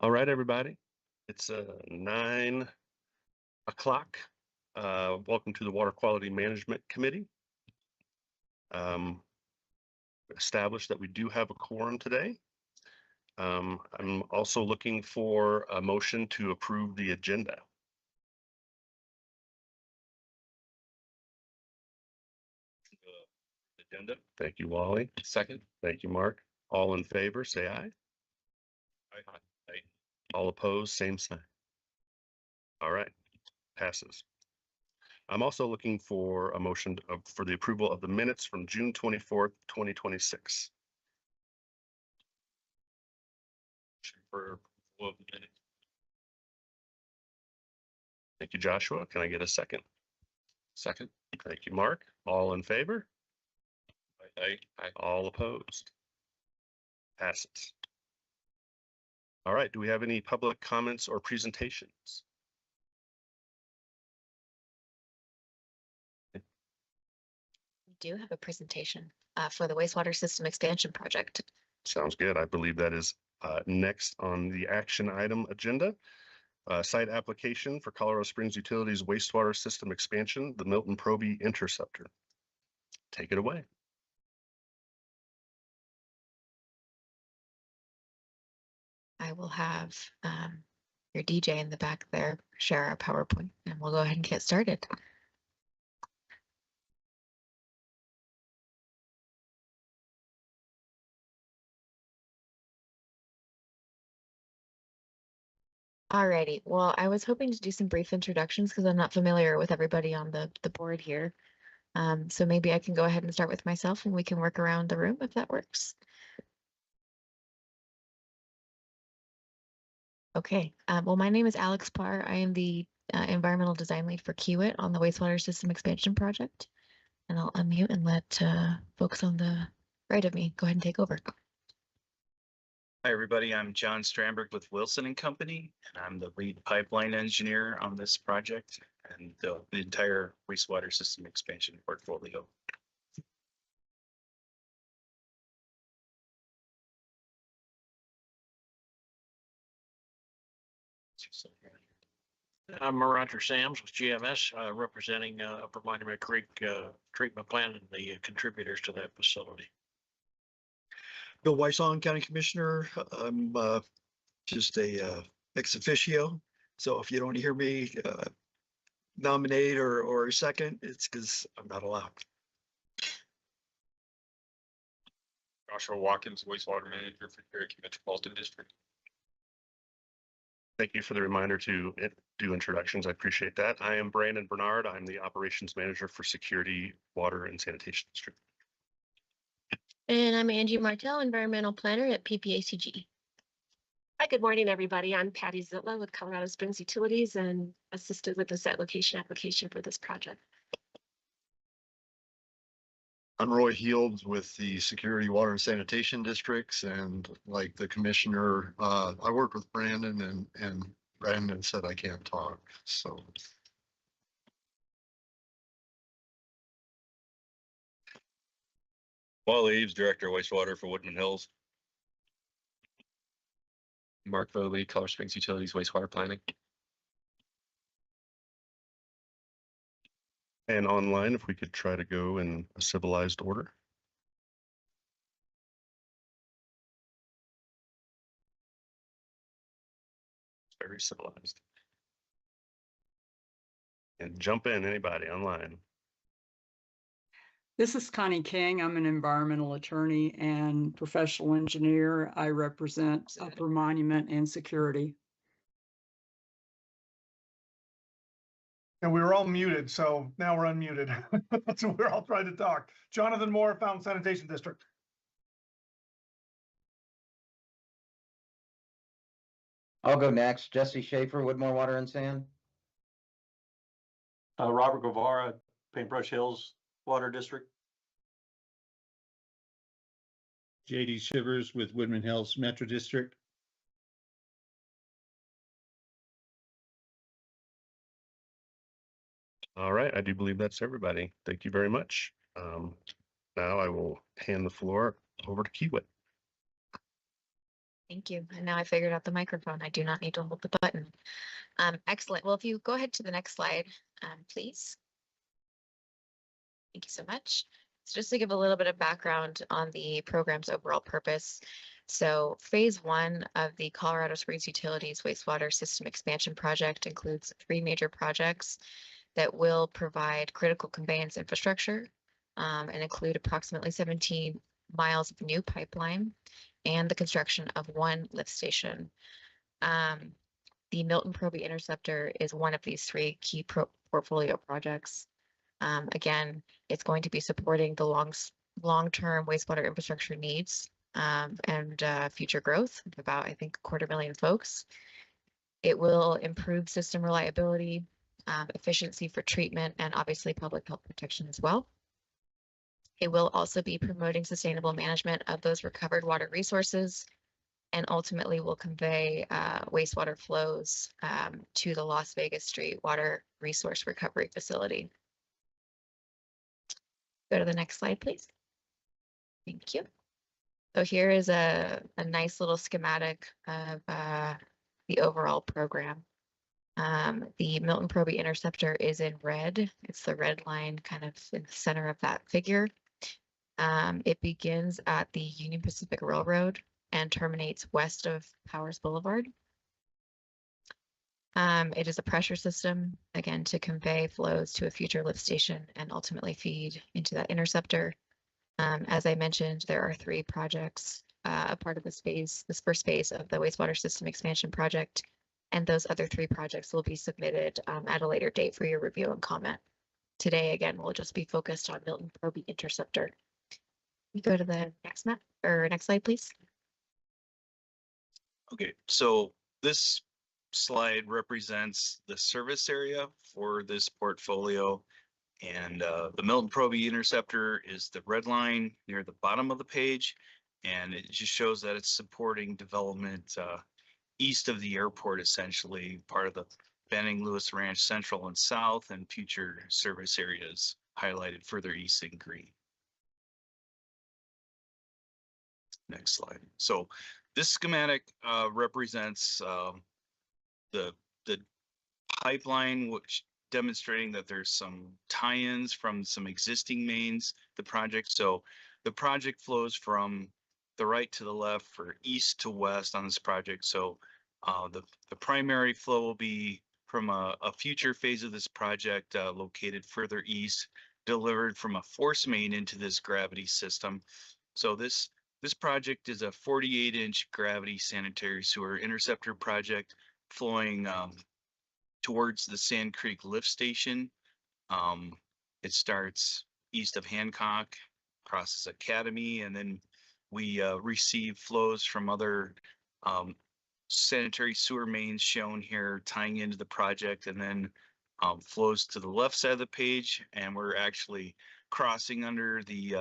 All right, everybody. It's 9 o'clock. Welcome to the Water Quality Management Committee. Established that we do have a quorum today. I'm also looking for a motion to approve the agenda. Agenda. Thank you, Wally. Second. Thank you, Mark. All in favor, say aye. Aye. Aye. All opposed, same sign. All right, passes. I'm also looking for a motion for the approval of the minutes from June 24th, 2026. For approval of the minutes. Thank you, Joshua. Can I get a second? Second. Thank you, Mark. All in favor? Aye. Aye. All opposed? Passes. All right. Do we have any public comments or presentations? We do have a presentation for the wastewater system expansion project. Sounds good. I believe that is next on the action item agenda. Site application for Colorado Springs Utilities wastewater system expansion, the Milton Proby Interceptor. Take it away. I will have your DJ in the back there share our PowerPoint, and we'll go ahead and get started. Alrighty, well, I was hoping to do some brief introductions because I'm not familiar with everybody on the board here. So maybe I can go ahead and start with myself and we can work around the room if that works. Okay, well, my name is Alex Parr. I am the environmental design lead for Kiewit on the wastewater system expansion project. And I'll unmute and let folks on the right of me go ahead and take over. Hi, everybody. I'm John Stramberg with Wilson and Company, and I'm the lead pipeline engineer on this project and the entire wastewater system expansion portfolio. I'm Roger Sams with GMS, representing Upper Monument Creek treatment plant and the contributors to that facility. Bill Weissong, County Commissioner. I'm just a ex officio. So if you don't hear me nominate or second, it's because I'm not allowed. Joshua Watkins, wastewater manager for Cherokee Metropolitan District. Thank you for the reminder to do introductions. I appreciate that. I am Brandon Bernard. I'm the operations manager for Security, Water, and Sanitation District. And I'm Angie Martell, environmental planner at PPACG. Hi, good morning, everybody. I'm Patty Zitla with Colorado Springs Utilities and assisted with the site location application for this project. I'm Roy Heald with the Security, Water, and Sanitation Districts, and like the commissioner, I work with Brandon, and Brandon said I can't talk, so. Wally Eaves, director of wastewater for Woodman Hills. Mark Foley, Colorado Springs Utilities wastewater planning. And online, if we could try to go in a civilized order. Very civilized. And jump in, anybody online. This is Connie King. I'm an environmental attorney and professional engineer. I represent Upper Monument and Security. And we were all muted, so now we're unmuted. So we're all trying to talk. Jonathan Moore, Fountain Sanitation District. I'll go next. Jesse Schaefer, Woodmore Water and Sand. Robert Guevara, Paintbrush Hills Water District. JD Shivers with Woodman Hills Metro District. All right, I do believe that's everybody. Thank you very much. Now I will hand the floor over to Kiewit. Thank you. And now I figured out the microphone. I do not need to hold the button. Excellent. Well, if you go ahead to the next slide, please. Thank you so much. So just to give a little bit of background on the program's overall purpose. So phase 1 of the Colorado Springs Utilities Wastewater System Expansion Project includes 3 major projects that will provide critical conveyance infrastructure and include approximately 17 miles of new pipeline and the construction of 1 lift station. The Milton Proby Interceptor is one of these 3 key portfolio projects. Again, it's going to be supporting the long-term wastewater infrastructure needs and future growth of about, I think, 250,000 folks. It will improve system reliability, efficiency for treatment, and obviously public health protection as well. It will also be promoting sustainable management of those recovered water resources and ultimately will convey wastewater flows to the Las Vegas Street Water Resource Recovery Facility. Go to the next slide, please. Thank you. So here is a nice little schematic of the overall program. The Milton Proby Interceptor is in red. It's the red line kind of in the center of that figure. It begins at the Union Pacific Railroad and terminates west of Powers Boulevard. It is a pressure system, again, to convey flows to a future lift station and ultimately feed into that interceptor. As I mentioned, there are 3 projects, a part of this first phase of the wastewater system expansion project, and those other 3 projects will be submitted at a later date for your review and comment. Today, again, we'll just be focused on Milton Proby Interceptor. You go to the next map or next slide, please. Okay, so this slide represents the service area for this portfolio. And the Milton Proby Interceptor is the red line near the bottom of the page. And it just shows that it's supporting development east of the airport, essentially part of the Benning Lewis Ranch Central and South and future service areas highlighted further east in green. Next slide. So this schematic represents the pipeline, which demonstrating that there's some tie-ins from some existing mains, the project. So the project flows from the right to the left for east to west on this project. So the primary flow will be from a future phase of this project located further east, delivered from a force main into this gravity system. So this project is a 48-inch gravity sanitary sewer interceptor project flowing towards the Sand Creek lift station. It starts east of Hancock, crosses Academy, and then we receive flows from other sanitary sewer mains shown here tying into the project, and then flows to the left side of the page, and we're actually crossing under the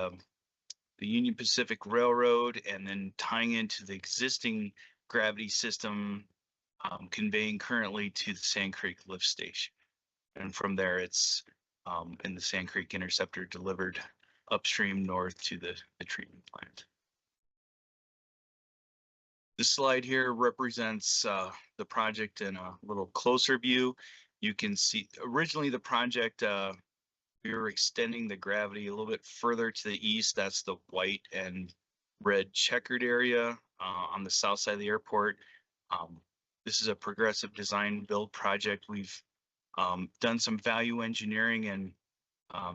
Union Pacific Railroad and then tying into the existing gravity system conveying currently to the Sand Creek lift station. And from there, it's in the Sand Creek Interceptor delivered upstream north to the treatment plant. This slide here represents the project in a little closer view. You can see originally the project, we were extending the gravity a little bit further to the east. That's the white and red checkered area on the south side of the airport. This is a progressive design build project. We've done some value engineering, and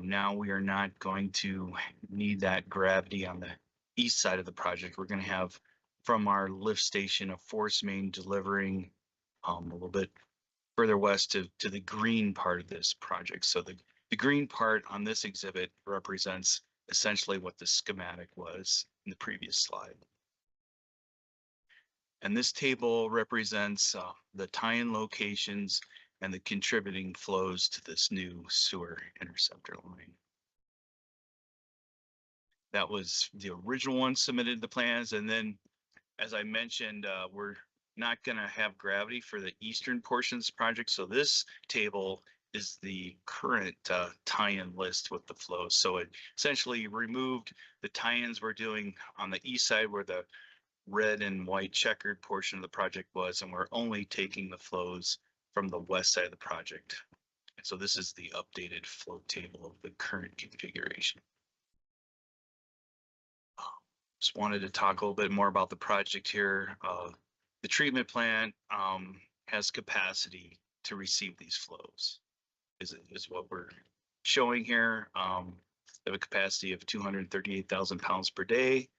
now we are not going to need that gravity on the east side of the project. We're going to have from our lift station a force main delivering a little bit further west to the green part of this project. So the green part on this exhibit represents essentially what the schematic was in the previous slide. And this table represents the tie-in locations and the contributing flows to this new sewer interceptor line. That was the original one submitted the plans. And then, as I mentioned, we're not going to have gravity for the eastern portion of this project. So this table is the current tie-in list with the flows. So it essentially removed the tie-ins we're doing on the east side where the red and white checkered portion of the project was, and we're only taking the flows from the west side of the project. And so this is the updated flow table of the current configuration. Just wanted to talk a little bit more about the project here. The treatment plant has capacity to receive these flows, is what we're showing here. They have a capacity of 238,000 pounds per day,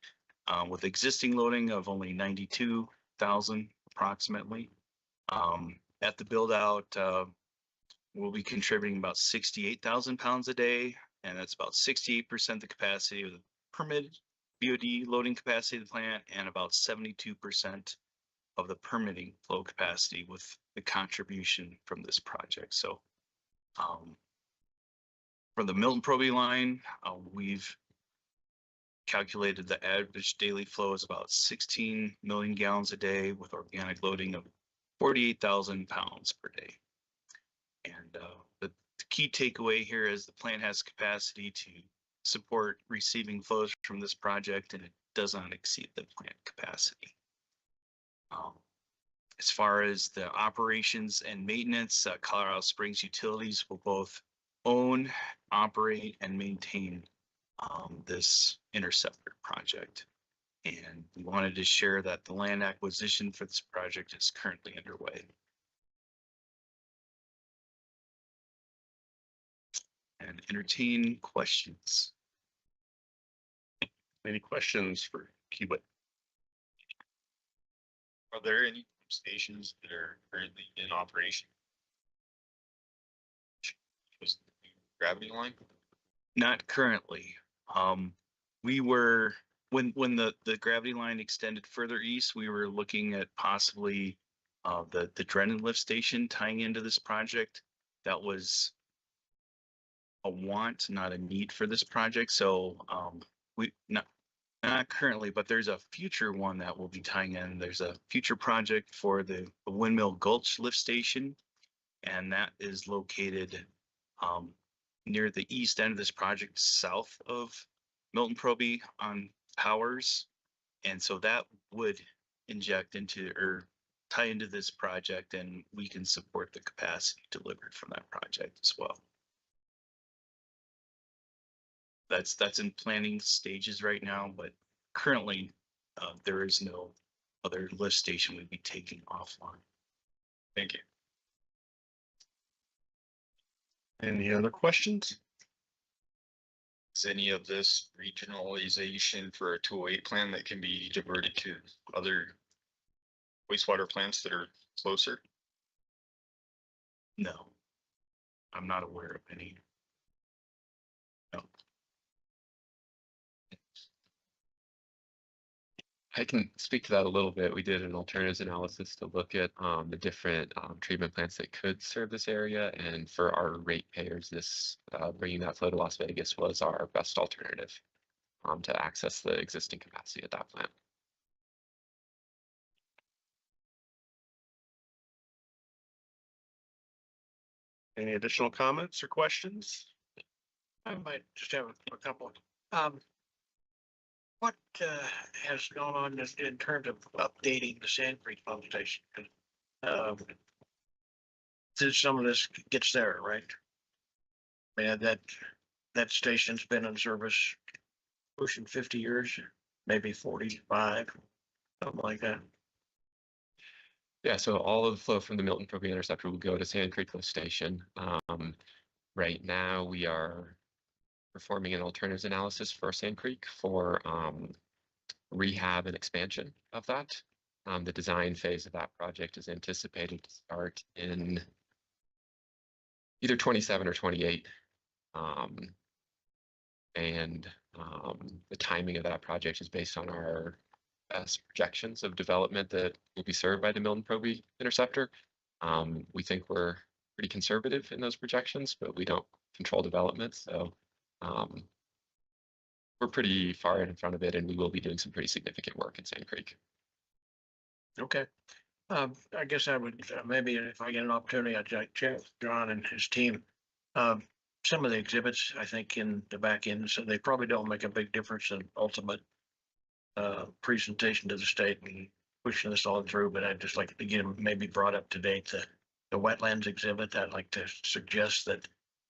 with existing loading of only 92,000 approximately. At the build out, we'll be contributing about 68,000 pounds a day, and that's about 68% the capacity of the permitted BOD loading capacity of the plant, and about 72% of the permitting flow capacity with the contribution from this project. So for the Milton Proby line, we've calculated the average daily flow is about 16 million gallons a day with organic loading of 48,000 pounds per day. And the key takeaway here is the plant has capacity to support receiving flows from this project, and it does not exceed the plant capacity. As far as the operations and maintenance, Colorado Springs Utilities will both own, operate, and maintain this interceptor project. And we wanted to share that the land acquisition for this project is currently underway. And entertain questions. Any questions for Kiewit? Are there any stations that are currently in operation? Was the gravity line? Not currently. We were, when the gravity line extended further east, we were looking at possibly the Drennan lift station tying into this project. That was a want, not a need for this project. So we not currently, but there's a future one that will be tying in. There's a future project for the Windmill Gulch lift station, and that is located near the east end of this project, south of Milton Proby on Powers. And so that would inject into or tie into this project, and we can support the capacity delivered from that project as well. That's in planning stages right now, but currently there is no other lift station we'd be taking offline. Thank you. Any other questions? Is any of this regionalization for a 208 plan that can be diverted to other wastewater plants that are closer? No, I'm not aware of any. No. I can speak to that a little bit. We did an alternatives analysis to look at the different treatment plants that could serve this area. And for our ratepayers, this bringing that flow to Las Vegas was our best alternative to access the existing capacity at that plant. Any additional comments or questions? I might just have a couple. What has gone on in terms of updating the Sand Creek pump station? Since some of this gets there, right? Man, that station's been in service pushing 50 years, maybe 45, something like that. Yeah, so all of the flow from the Milton Proby interceptor will go to Sand Creek Lift Station. Right now, we are performing an alternatives analysis for Sand Creek for rehab and expansion of that. The design phase of that project is anticipated to start in either 27 or 28. The timing of that project is based on our best projections of development that will be served by the Milton Proby interceptor. We think we're pretty conservative in those projections, but we don't control development. So we're pretty far in front of it, and we will be doing some pretty significant work in Sand Creek. Okay. I guess I would maybe if I get an opportunity, I'd like to chat with John and his team. Some of the exhibits, I think, in the back end, so they probably don't make a big difference in ultimate presentation to the state and pushing this all through, but I'd just like to get them maybe brought up to date. The wetlands exhibit, I'd like to suggest that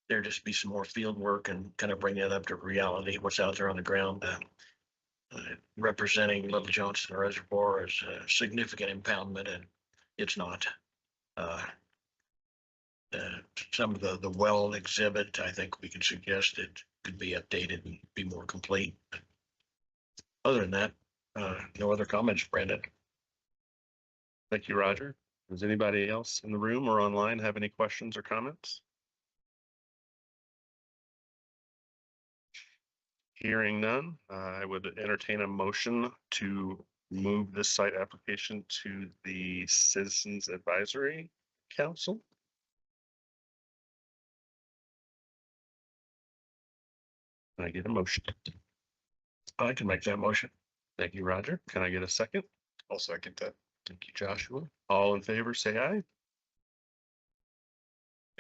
there just be some more field work and kind of bring that up to reality, what's out there on the ground. Representing Little Johnson Reservoir as a significant impoundment, and it's not. Some of the well exhibit, I think we can suggest it could be updated and be more complete. Other than that, no other comments, Brandon. Thank you, Roger. Does anybody else in the room or online have any questions or comments? Hearing none, I would entertain a motion to move this site application to the Citizens Advisory Council. Can I get a motion? I can make that motion. Thank you, Roger. Can I get a second? I'll second that. Thank you, Joshua. All in favor, say aye.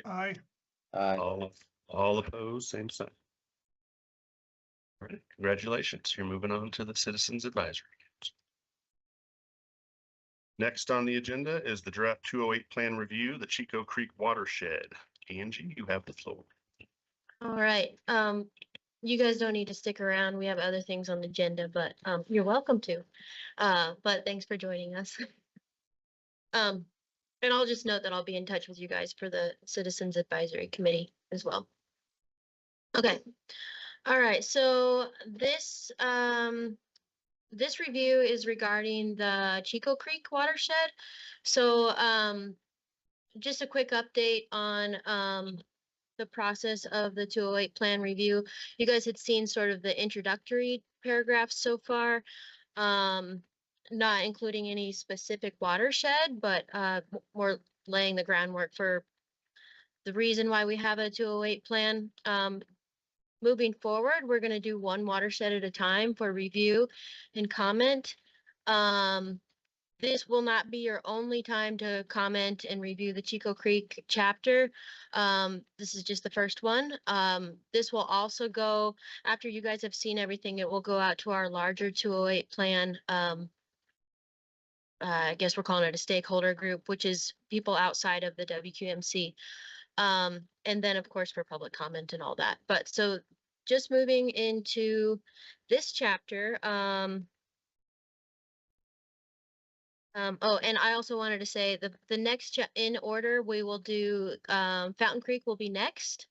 Aye. All opposed, same sign. All right, congratulations. You're moving on to the Citizens Advisory Council. Next on the agenda is the draft 208 plan review, the Chico Creek watershed. Angie, you have the floor. All right, you guys don't need to stick around. We have other things on the agenda, but you're welcome to. But thanks for joining us. And I'll just note that I'll be in touch with you guys for the Citizens Advisory Committee as well. Okay. All right, so this this review is regarding the Chico Creek watershed. So just a quick update on the process of the 208 plan review. You guys had seen sort of the introductory paragraphs so far, not including any specific watershed, but more laying the groundwork for the reason why we have a 208 plan. Moving forward, we're going to do one watershed at a time for review and comment. This will not be your only time to comment and review the Chico Creek chapter. This is just the first one. This will also go, after you guys have seen everything, it will go out to our larger 208 plan. I guess we're calling it a stakeholder group, which is people outside of the WQMC. And then of course for public comment and all that. But so just moving into this chapter, oh, and I also wanted to say the next in order, we will do Fountain Creek will be next.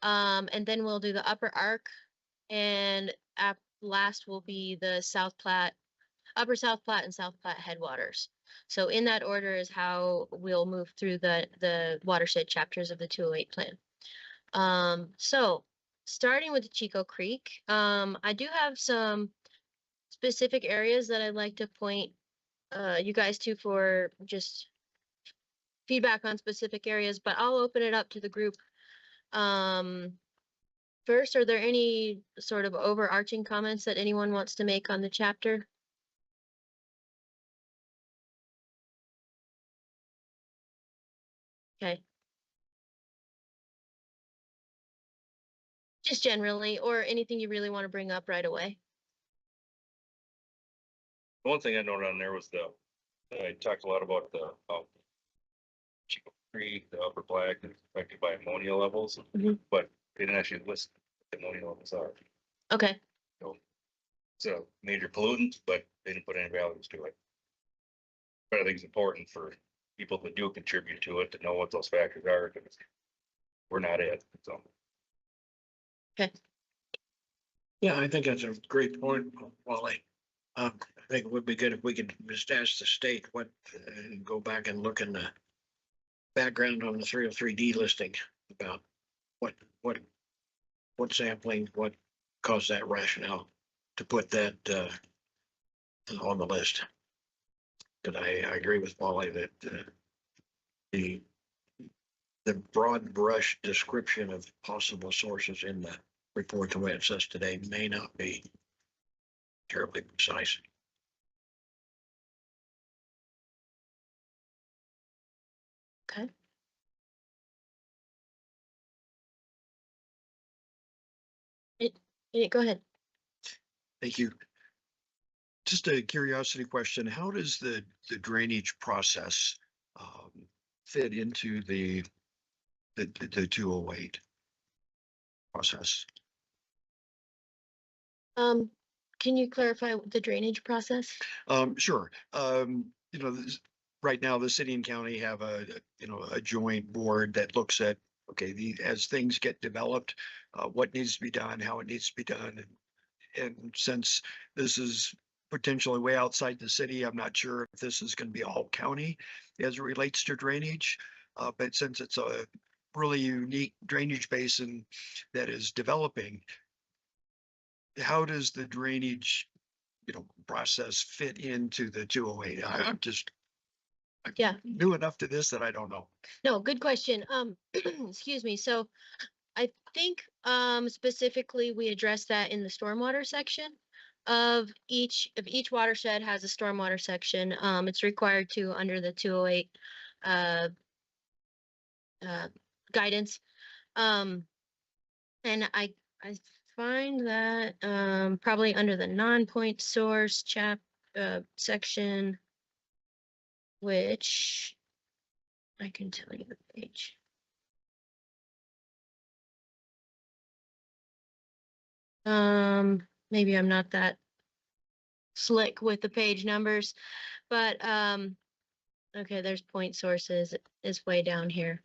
And then we'll do the Upper Ark, and last will be the South Platte, Upper South Platte and South Platte headwaters. So in that order is how we'll move through the watershed chapters of the 208 plan. So starting with the Chico Creek, I do have some specific areas that I'd like to point you guys to for just feedback on specific areas, but I'll open it up to the group. First, are there any sort of overarching comments that anyone wants to make on the chapter? Okay. Just generally, or anything you really want to bring up right away. One thing I noted on there was I talked a lot about the Chico Creek, the Upper Black, and affected by ammonia levels, but they didn't actually list what the ammonia levels are. Okay. It's a major pollutant, but they didn't put any values to it. But I think it's important for people that do contribute to it to know what those factors are, because we're not it, so. Okay. Yeah, I think that's a great point, Wally. I think it would be good if we could just ask the state what, go back and look in the background on the 303D listing about what sampling, what caused that rationale to put that on the list. But I agree with Wally that the broad brush description of possible sources in the report the way it says today may not be terribly precise. Okay. Go ahead. Thank you. Just a curiosity question, how does the drainage process fit into the 208 process? Can you clarify the drainage process? Sure. Right now, the city and county have a joint board that looks at, okay, as things get developed, what needs to be done, how it needs to be done. And since this is potentially way outside the city, I'm not sure if this is going to be all county as it relates to drainage. But since it's a really unique drainage basin that is developing, how does the drainage, process fit into the 208? I'm just Yeah. new enough to this that I don't know. No, good question. Excuse me. So I think specifically we addressed that in the stormwater section of each watershed has a stormwater section. It's required to under the 208 guidance. And I find that probably under the non-point source section, which I can tell you the page. Maybe I'm not that slick with the page numbers, but okay, there's point sources is way down here.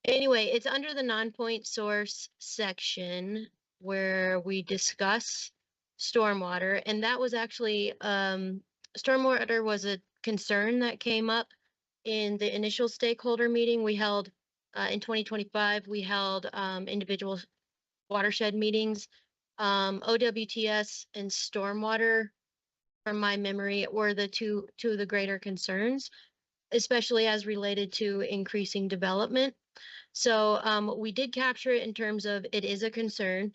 Anyway, it's under the non-point source section where we discuss stormwater, and that was actually stormwater was a concern that came up in the initial stakeholder meeting we held in 2025. We held individual watershed meetings. OWTS and stormwater, from my memory, were the two of the greater concerns, especially as related to increasing development. So we did capture it in terms of it is a concern.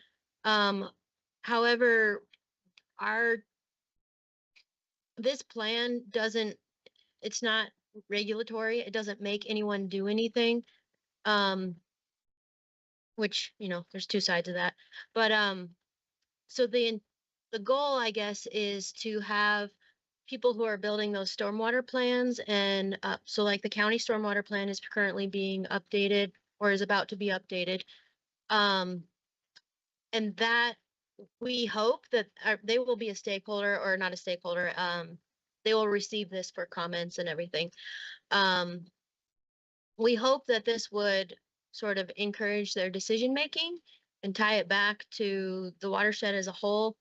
However, this plan it's not regulatory. It doesn't make anyone do anything. Which, there's two sides of that. But so the goal, I guess, is to have people who are building those stormwater plans, and so like the county stormwater plan is currently being updated or is about to be updated. And that we hope that they will be a stakeholder, or not a stakeholder. They will receive this for comments and everything. We hope that this would sort of encourage their decision making and tie it back to the watershed as a whole.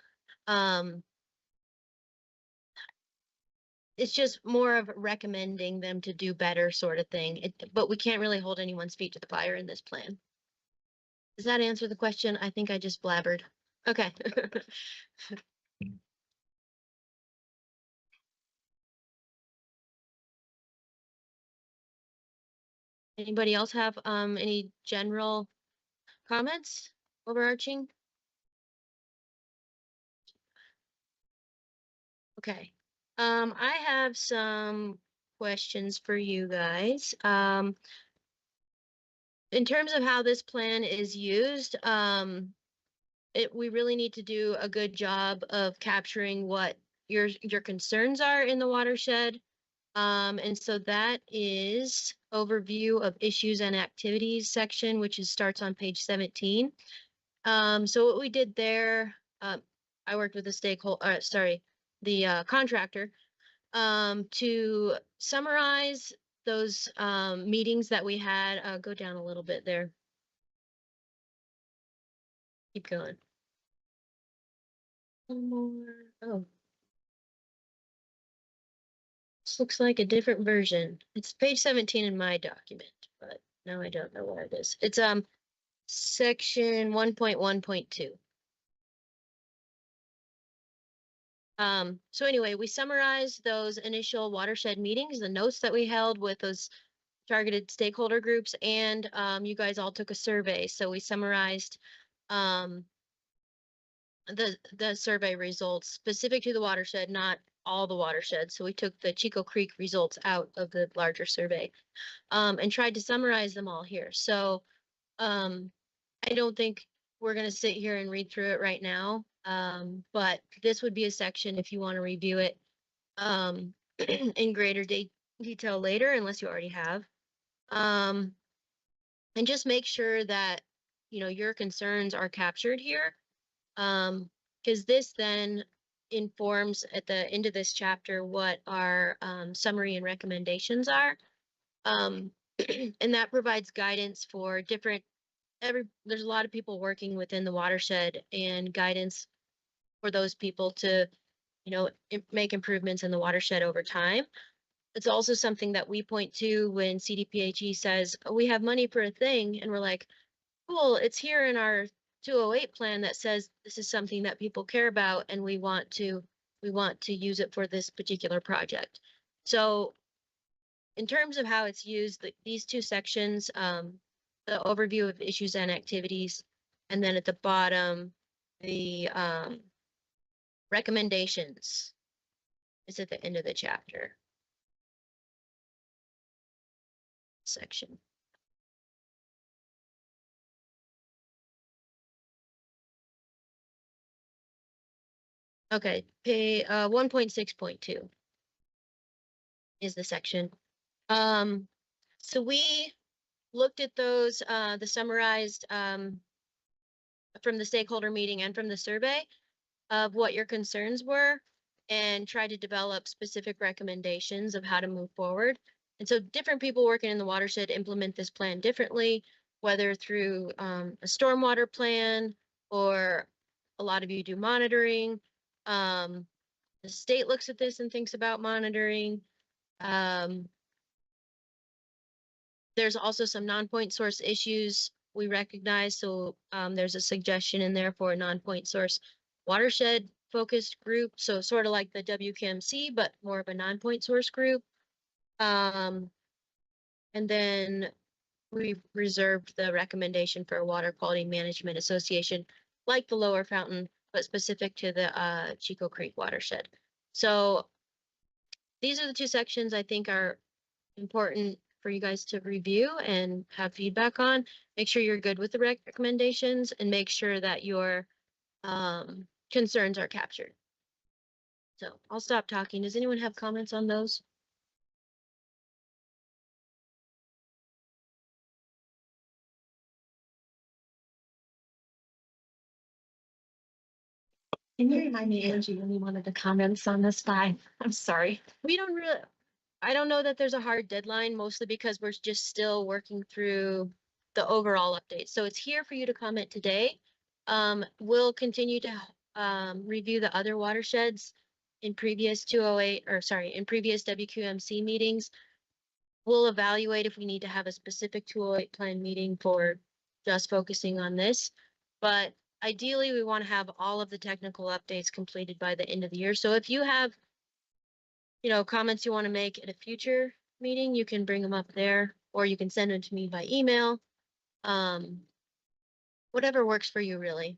It's just more of recommending them to do better sort of thing. But we can't really hold anyone's feet to the fire in this plan. Does that answer the question? I think I just blabbered. Okay. Anybody else have any general comments, overarching? Okay. I have some questions for you guys. In terms of how this plan is used, we really need to do a good job of capturing what your concerns are in the watershed. And so that is overview of issues and activities section, which starts on page 17. So what we did there, I worked with the contractor, to summarize those meetings that we had. Go down a little bit there. Keep going. One more. Oh. This looks like a different version. It's page 17 in my document, but now I don't know where it is. It's section 1.1.2. So anyway, we summarized those initial watershed meetings, the notes that we held with those targeted stakeholder groups, and you guys all took a survey. So we summarized the survey results specific to the watershed, not all the watersheds. So we took the Chico Creek results out of the larger survey, and tried to summarize them all here. So I don't think we're going to sit here and read through it right now. But this would be a section if you want to review it in greater detail later, unless you already have. And just make sure that, you know, your concerns are captured here. Because this then informs at the end of this chapter what our summary and recommendations are. And that provides guidance for different, there's a lot of people working within the watershed, and guidance for those people to, you know, make improvements in the watershed over time. It's also something that we point to when CDPHE says, oh, we have money for a thing, and we're like, cool, it's here in our 208 plan that says this is something that people care about, and we want to use it for this particular project. So in terms of how it's used, these two sections, the overview of issues and activities, and then at the bottom, the recommendations is at the end of the chapter section. Okay, pay 1.6.2 is the section. So we looked at those, the summarized from the stakeholder meeting and from the survey of what your concerns were, and tried to develop specific recommendations of how to move forward. And so different people working in the watershed implement this plan differently, whether through a stormwater plan, or a lot of you do monitoring. The state looks at this and thinks about monitoring. There's also some non-point source issues we recognize. So there's a suggestion in there for a non-point source watershed focused group. So sort of like the WKMC, but more of a non-point source group. And then we've reserved the recommendation for a water quality management association, like the Lower Fountain, but specific to the Chico Creek watershed. So these are the two sections I think are important for you guys to review and have feedback on. Make sure you're good with the recommendations, and make sure that your concerns are captured. So I'll stop talking. Does anyone have comments on those? Can you remind me, Angie, when you wanted to comments on this by? I'm sorry. We don't really, I don't know that there's a hard deadline, mostly because we're just still working through the overall update. So it's here for you to comment today. We'll continue to review the other watersheds in previous 208, or sorry, in previous WQMC meetings. We'll evaluate if we need to have a specific 208 plan meeting for just focusing on this. But ideally, we want to have all of the technical updates completed by the end of the year. So if you have, you know, comments you want to make at a future meeting, you can bring them up there, or you can send them to me by email. Whatever works for you, really.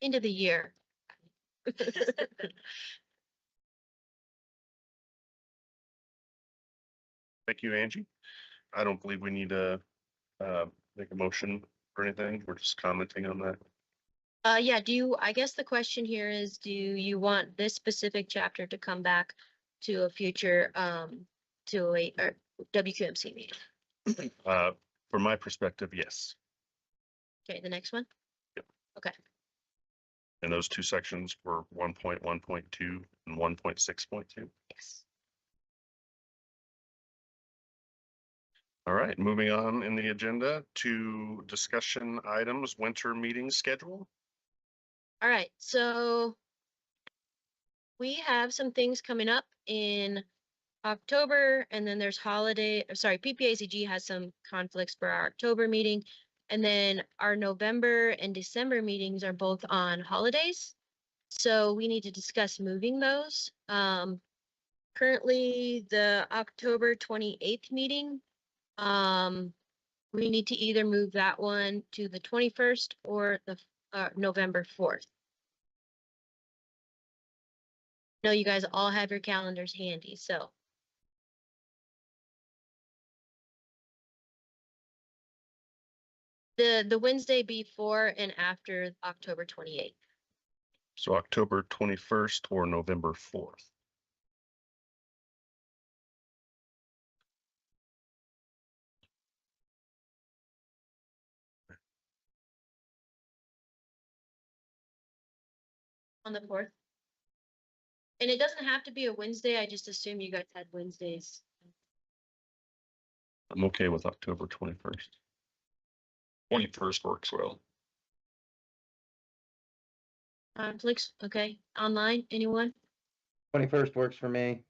End of the year. Thank you, Angie. I don't believe we need to make a motion or anything. We're just commenting on that. Yeah, I guess the question here is, do you want this specific chapter to come back to a future 208 or WQMC meeting? From my perspective, yes. Okay, the next one? Yep. Okay. And those two sections were 1.1.2 and 1.6.2. Yes. All right, moving on in the agenda to discussion items, winter meeting schedule. All right, so we have some things coming up in October, and then there's PPACG has some conflicts for our October meeting. And then our November and December meetings are both on holidays. So we need to discuss moving those. Currently, the October 28th meeting, we need to either move that one to the 21st or the November 4th. I know you guys all have your calendars handy, so. The Wednesday before and after October 28th. So October 21st or November 4th. On the 4th. And it doesn't have to be a Wednesday. I just assume you guys had Wednesdays. I'm okay with October 21st. 21st works well. Conflicts, okay. Online, anyone? 21st works for me.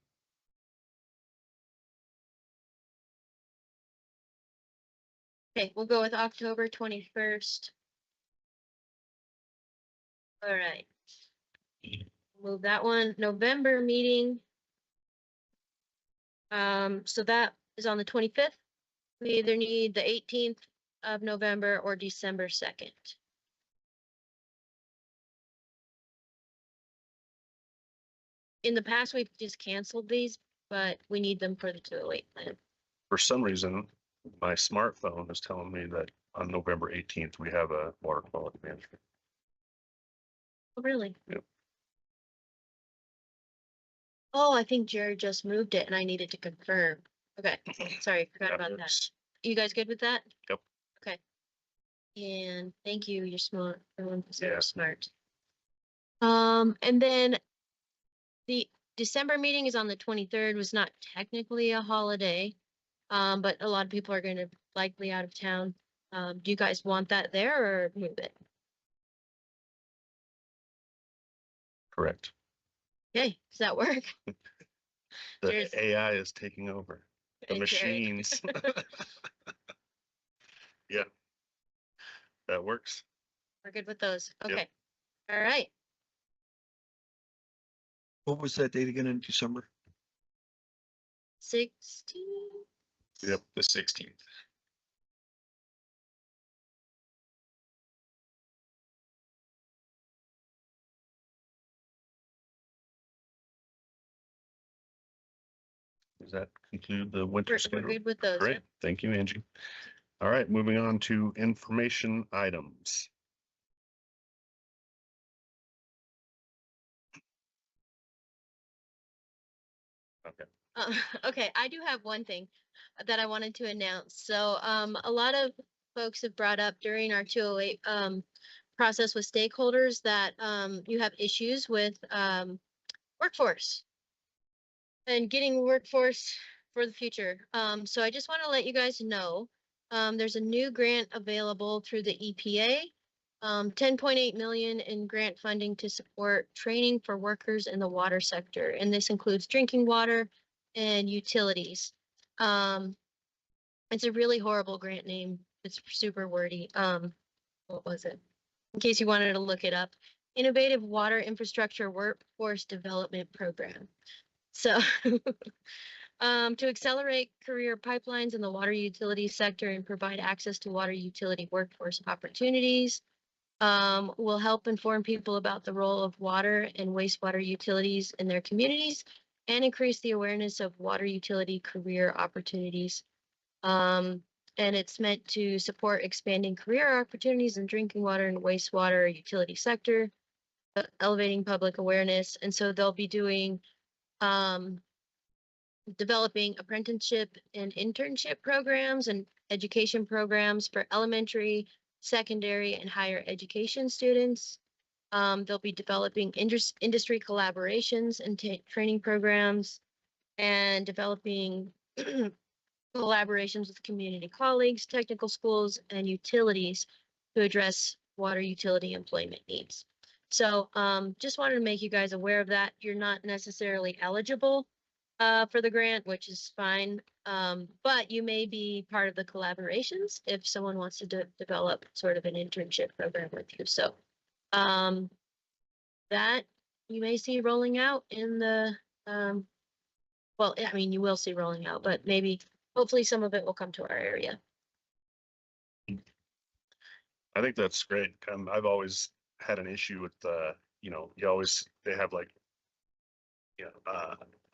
Okay, we'll go with October 21st. All right. Move that one. November meeting. So that is on the 25th. We either need the 18th of November or December 2nd. In the past, we've just canceled these, but we need them for the 208 plan. For some reason, my smartphone is telling me that on November 18th, we have a water quality management. Oh, really? Yep. Oh, I think Jared just moved it and I needed to confirm. Okay, sorry, forgot about that. works. You guys good with that? Yep. Okay. And thank you, you're smart. Everyone was Yeah. very smart. And then the December meeting is on the 23rd, was not technically a holiday. But a lot of people are gonna likely out of town. Do you guys want that there or move it? Correct. Okay, does that work? The There's- AI is taking over. The Hey, Jared. machines. Yeah. That works. We're good with those. Yep. Okay. All right. What was that date again in December? 16. Yep, the 16th. Does that conclude the winter We're schedule? good with those. Great. Yep. Thank you, Angie. All right, moving on to information items. Okay. Okay, I do have one thing that I wanted to announce. So, a lot of folks have brought up during our 208 process with stakeholders that you have issues with workforce and getting workforce for the future. So I just want to let you guys know there's a new grant available through the EPA. 10.8 million in grant funding to support training for workers in the water sector, and this includes drinking water and utilities. It's a really horrible grant name. It's super wordy. What was it? In case you wanted to look it up, Innovative Water Infrastructure Workforce Development Program. So to accelerate career pipelines in the water utility sector and provide access to water utility workforce opportunities, will help inform people about the role of water and wastewater utilities in their communities and increase the awareness of water utility career opportunities. And it's meant to support expanding career opportunities in drinking water and wastewater utility sector, elevating public awareness. And so they'll be doing developing apprenticeship and internship programs and education programs for elementary, secondary, and higher education students. They'll be developing industry collaborations and training programs and developing collaborations with community colleagues, technical schools, and utilities to address water utility employment needs. So just wanted to make you guys aware of that. You're not necessarily eligible for the grant, which is fine. But you may be part of the collaborations if someone wants to develop sort of an internship program with you. So that you may see rolling out in the, well, I mean, you will see rolling out, but maybe, hopefully some of it will come to our area. I think that's great. I've always had an issue with they have like,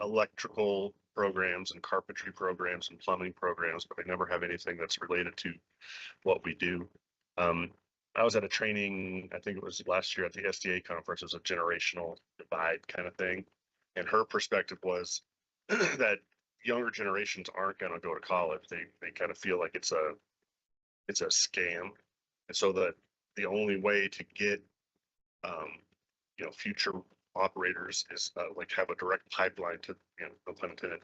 electrical programs and carpentry programs and plumbing programs, but they never have anything that's related to what we do. I was at a training, I think it was last year at the SDA conference, it was a generational divide kind of thing. And her perspective was that younger generations aren't going to go to college. They kind of feel like it's a scam. And so the only way to get, future operators is like have a direct pipeline to, no pun intended,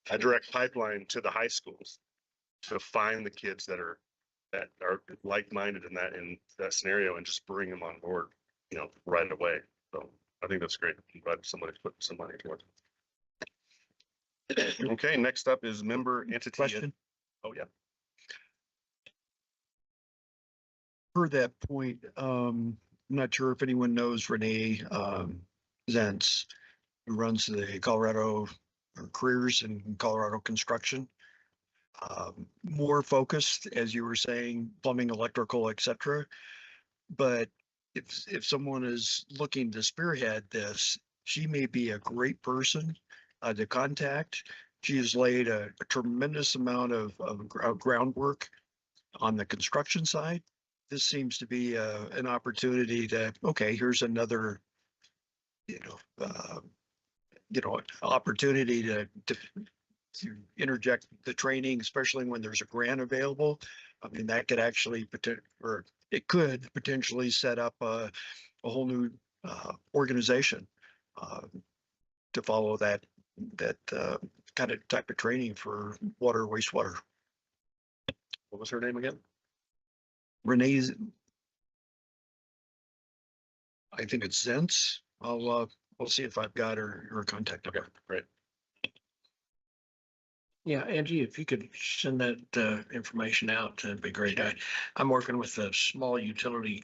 a direct pipeline to the high schools to find the kids that are like-minded in that scenario and just bring them on board, right away. So I think that's great. I'm glad somebody's putting some money towards it. Okay, next up is member entity. Question. Oh, yeah. Per that point, I'm not sure if anyone knows Renee Zentz, who runs the Colorado Careers in Colorado Construction. More focused, as you were saying, plumbing, electrical, etc. But if someone is looking to spearhead this, she may be a great person to contact. She has laid a tremendous amount of groundwork on the construction side. This seems to be an opportunity that, okay, here's another, opportunity to interject the training, especially when there's a grant available. I mean, that could actually it could potentially set up a whole new organization to follow that kind of type of training for water, wastewater. What was her name again? Renee's, I think it's Zentz. I'll see if I've got her contact number. Okay, great. Yeah, Angie, if you could send that information out, that'd be great. I'm working with a small utility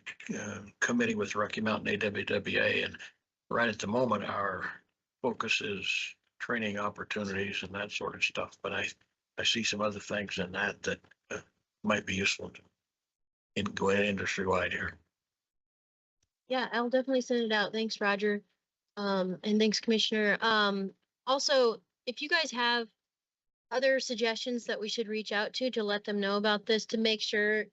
committee with Rocky Mountain AWWA, and right at the moment, our focus is training opportunities and that sort of stuff. But I see some other things in that might be useful in going industry wide here. Yeah, I'll definitely send it out. Thanks, Roger. And thanks, Commissioner. Also, if you guys have other suggestions that we should reach out to let them know about this, to make sure,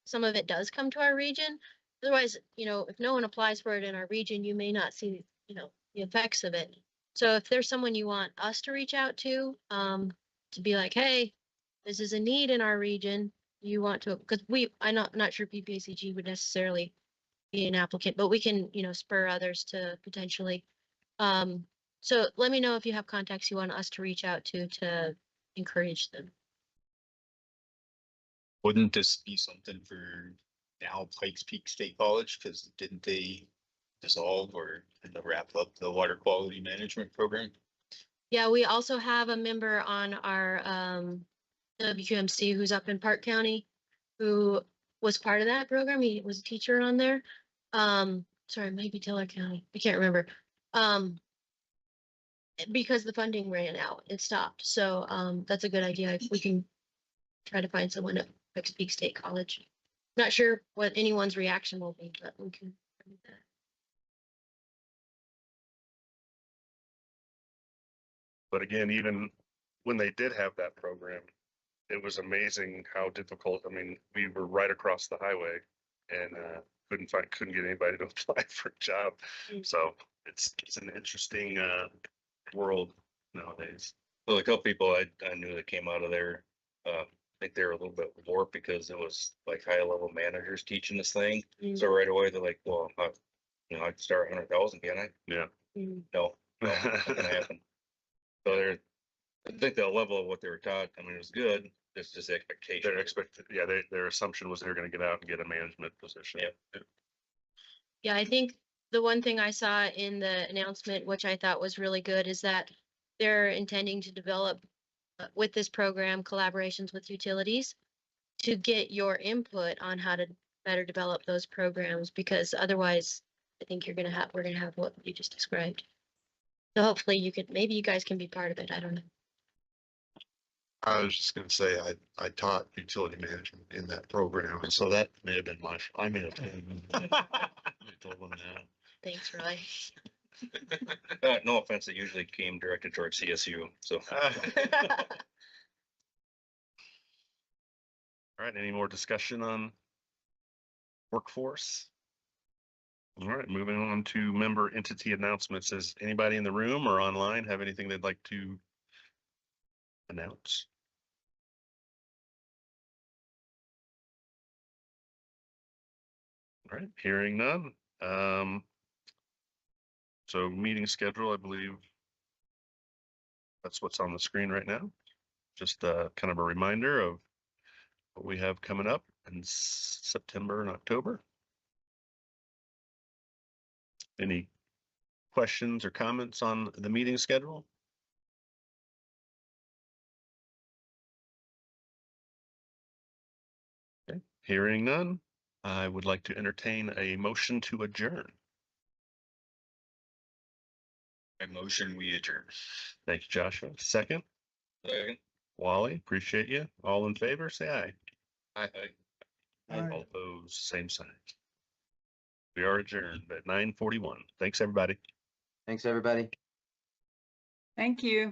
some of it does come to our region. Otherwise, if no one applies for it in our region, you may not see, the effects of it. So if there's someone you want us to reach out to be like, hey, this is a need in our region, you want to, because I'm not sure PPACG would necessarily be an applicant, but we can, spur others to potentially. So let me know if you have contacts you want us to reach out to encourage them. Wouldn't this be something for now Pikes Peak State College? Because didn't they dissolve or wrap up the water quality management program? Yeah, we also have a member on our WQMC who's up in Park County, who was part of that program. He was a teacher on there. Sorry, maybe Taylor County. I can't remember. Because the funding ran out, it stopped. So that's a good idea. If we can try to find someone at Pikes Peak State College. Not sure what anyone's reaction will be, but we can do that. But again, even when they did have that program, it was amazing how difficult. I mean, we were right across the highway and couldn't get anybody to apply for a job. So it's an interesting world nowadays. Well, a couple people I knew that came out of there, I think they were a little bit warped because it was like high level managers teaching this thing. So right away they're like, well, I can start 100,000, can I? Yeah. No, not gonna happen. So I think the level of what they were taught, I mean, it was good. It's just expectation. Their assumption was they were going to get out and get a management position. Yeah. Yeah, I think the one thing I saw in the announcement, which I thought was really good, is that they're intending to develop with this program collaborations with utilities to get your input on how to better develop those programs, because otherwise I think we're going to have what you just described. So hopefully maybe you guys can be part of it. I don't know. I was just gonna say, I taught utility management in that program, and so that may have been I may have told them that. Thanks, Roy. No offense, it usually came directed towards CSU. So. All right. Any more discussion on workforce. All right, moving on to member entity announcements. Does anybody in the room or online have anything they'd like to announce? All right, hearing none. So meeting schedule, I believe that's what's on the screen right now. Just kind of a reminder of what we have coming up in September and October. Any questions or comments on the meeting schedule? Okay, hearing none, I would like to entertain a motion to adjourn. I motion we adjourn. Thank you, Joshua. Second, Second. Wally, appreciate you. All in favor, say aye. Aye. Aye. All opposed, same sign. We are adjourned at 9:41. Thanks, everybody. Thanks, everybody. Thank you.